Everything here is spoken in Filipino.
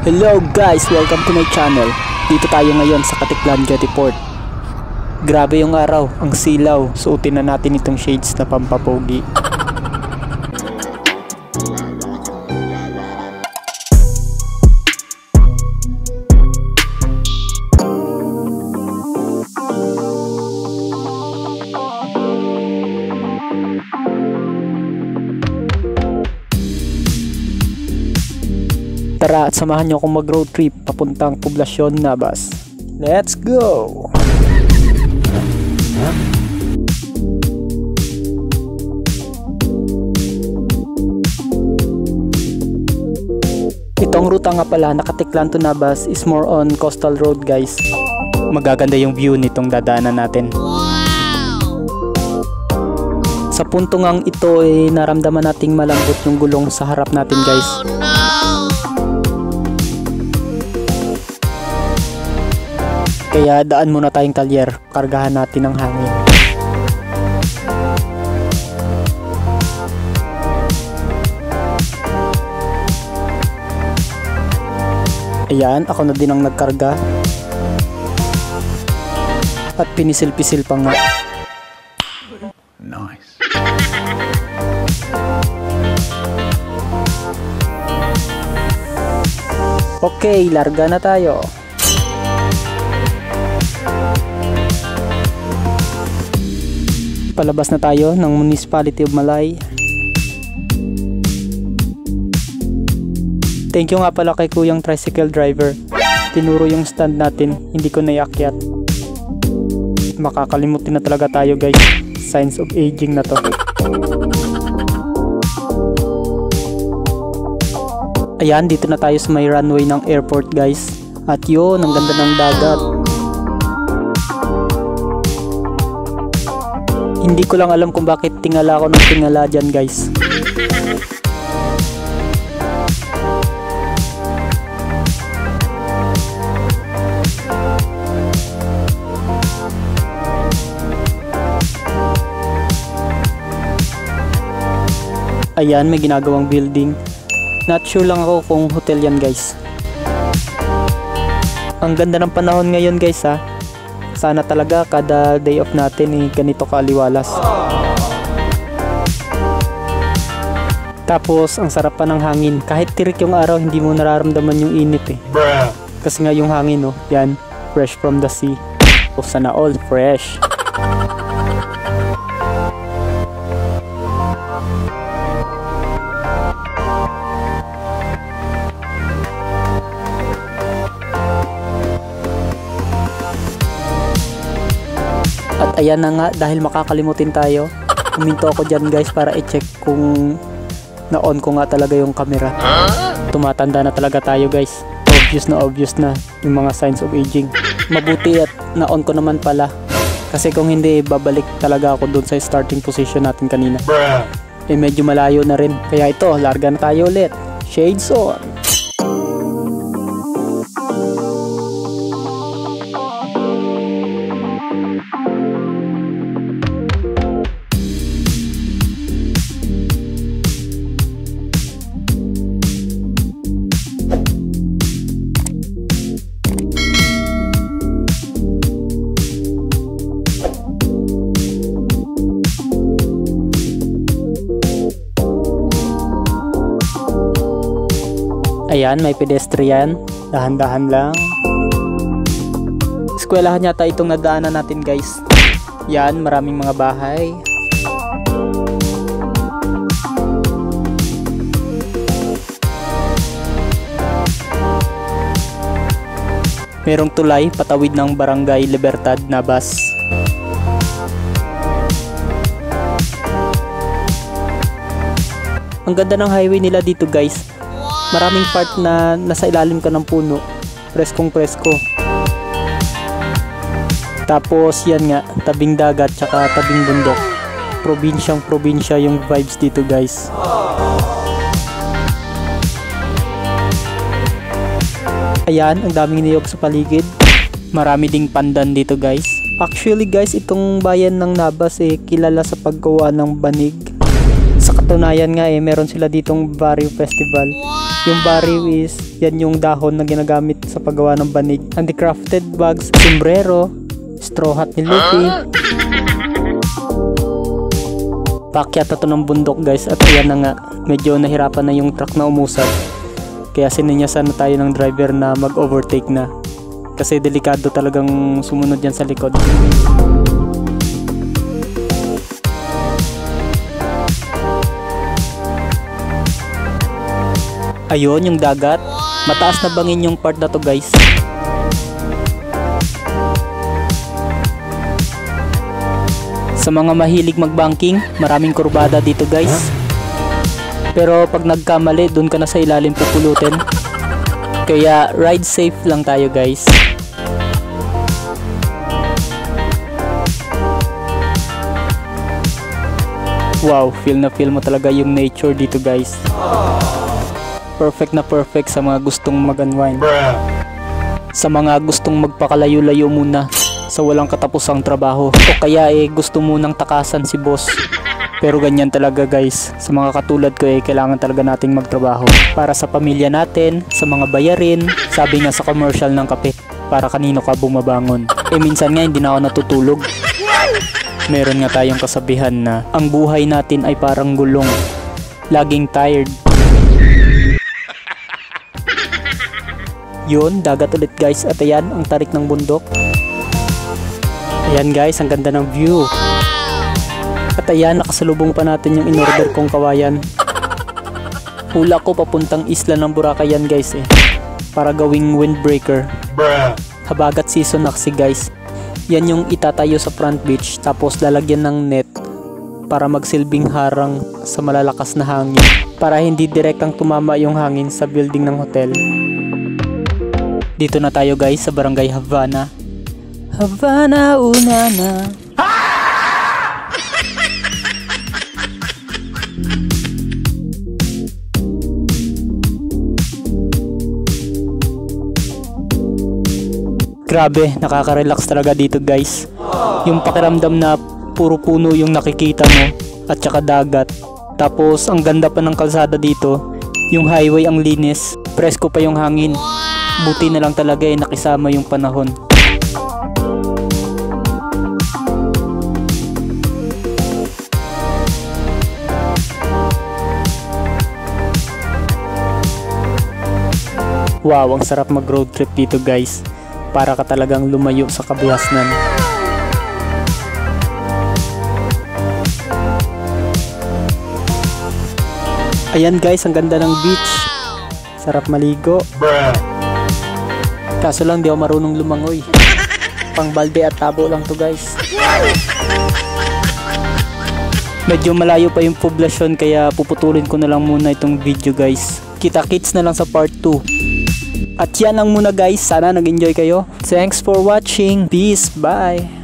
Hello guys! Welcome to my channel. Dito tayo ngayon sa Katiklan, Jetty Port. Grabe yung araw, ang silaw. Suotin na natin itong shades na pampapogi. Tara at samahan nyo akong mag-road trip papuntang Poblacion, Navas. Let's go! Itong ruta nga pala na Katiklan to Navas is more on coastal road guys. Magaganda yung view nitong dadaanan natin. Sa punto ngang ito ay naramdaman nating malambot yung gulong sa harap natin guys. Kaya daan muna tayong talyer, kargahan natin ng hangin. Ayan, ako na din ang nagkarga. At pinisil-pisil pa nga. Nice. Okay, larga na tayo. Palabas na tayo ng Municipality of Malay. Thank you nga pala kay kuyang tricycle driver. Tinuro yung stand natin, hindi ko naiakyat. Makakalimutin na talaga tayo guys. Signs of aging na to. Ayan, dito na tayo sa may runway ng airport guys. At yun, ang ganda ng dagat. Hindi ko lang alam kung bakit tingala ako ng tingala dyan guys. Ayan, may ginagawang building. Not sure lang ako kung hotel yan guys. Ang ganda ng panahon ngayon guys ha. Sana talaga kada day off natin ganito kaaliwalas. Tapos ang sarap pa ng hangin. Kahit tirik yung araw hindi mo nararamdaman yung init Kasi nga yung hangin yan, fresh from the sea. O sana all fresh. At ayan na nga, dahil makakalimutin tayo, huminto ako dyan guys para i-check kung na-on ko nga talaga yung camera. Tumatanda na talaga tayo guys. Obvious na yung mga signs of aging. Mabuti at na-on ko naman pala. Kasi kung hindi, babalik talaga ako dun sa starting position natin kanina. Medyo malayo na rin. Kaya ito, larga na tayo ulit. Shades on! Ayan, may pedestrian. Dahan-dahan lang. Eskwelahan yata itong nadaanan natin guys. Yan, maraming mga bahay. Merong tulay patawid ng Barangay Libertad, Navas. Ang ganda ng highway nila dito guys. Maraming part na nasa ilalim ka ng puno. Preskong presko. Tapos yan nga, tabing dagat tsaka tabing bundok. Probinsyang probinsya yung vibes dito guys. Ayan, ang daming niyog sa paligid. Marami ding pandan dito guys. Actually guys, itong bayan ng Navas kilala sa paggawa ng banig. Sa katunayan nga meron sila ditong Barrio Festival. Yung Barrio is, yan yung dahon na ginagamit sa paggawa ng banig. Handicrafted bags, sombrero, straw hat ni Luffy. Paakyat na to ng bundok guys, at ayan na nga, medyo nahirapan na yung truck na umusad. Kaya sininyasan na tayo ng driver na mag-overtake na. Kasi delikado talagang sumunod yan sa likod. Ayun yung dagat. Mataas na bangin yung part na to guys. Sa mga mahilig magbanking, maraming kurbada dito guys. Pero pag nagkamali, dun ka na sa ilalim pupulutin. Kaya ride safe lang tayo guys. Wow, feel na feel mo talaga yung nature dito guys. Perfect na perfect sa mga gustong mag-unwind. Sa mga gustong magpakalayo-layo muna sa walang katapusang trabaho. O kaya gusto munang takasan si boss. Pero ganyan talaga guys. Sa mga katulad ko kailangan talaga nating magtrabaho. Para sa pamilya natin, sa mga bayarin. Sabi nga sa commercial ng kape, para kanino ka bumabangon. Minsan nga hindi na ako natutulog. Meron nga tayong kasabihan na ang buhay natin ay parang gulong. Laging tired. Yun, dagat ulit guys. At ayan, ang tarik ng bundok. Ayan guys, ang ganda ng view. At ayan, nakasalubong pa natin yung in-order kong kawayan. Hula ko papuntang isla ng Boracay yan guys para gawing windbreaker. Habagat season na kasi guys. Yan yung itatayo sa front beach, tapos lalagyan ng net para magsilbing harang sa malalakas na hangin. Para hindi direktang tumama yung hangin sa building ng hotel. Dito na tayo guys sa Barangay Havana. Havana una na. Grabe, nakaka-relax talaga dito guys. Yung pakiramdam na puro puno yung nakikita mo at saka dagat. Tapos ang ganda pa ng kalsada dito. Yung highway ang linis, presko pa yung hangin. Buti na lang talaga nakisama yung panahon. Wow, ang sarap mag road trip dito guys. Para ka talagang lumayo sa kabihasnan. Ayan guys, ang ganda ng beach. Sarap maligo. Kaso lang di ako marunong lumangoy. Pang balde at tabo lang to guys. Medyo malayo pa yung poblasyon kaya puputulin ko na lang muna itong video guys. Kita-kits na lang sa part 2. At yan lang muna guys. Sana nag-enjoy kayo. Thanks for watching. Peace. Bye.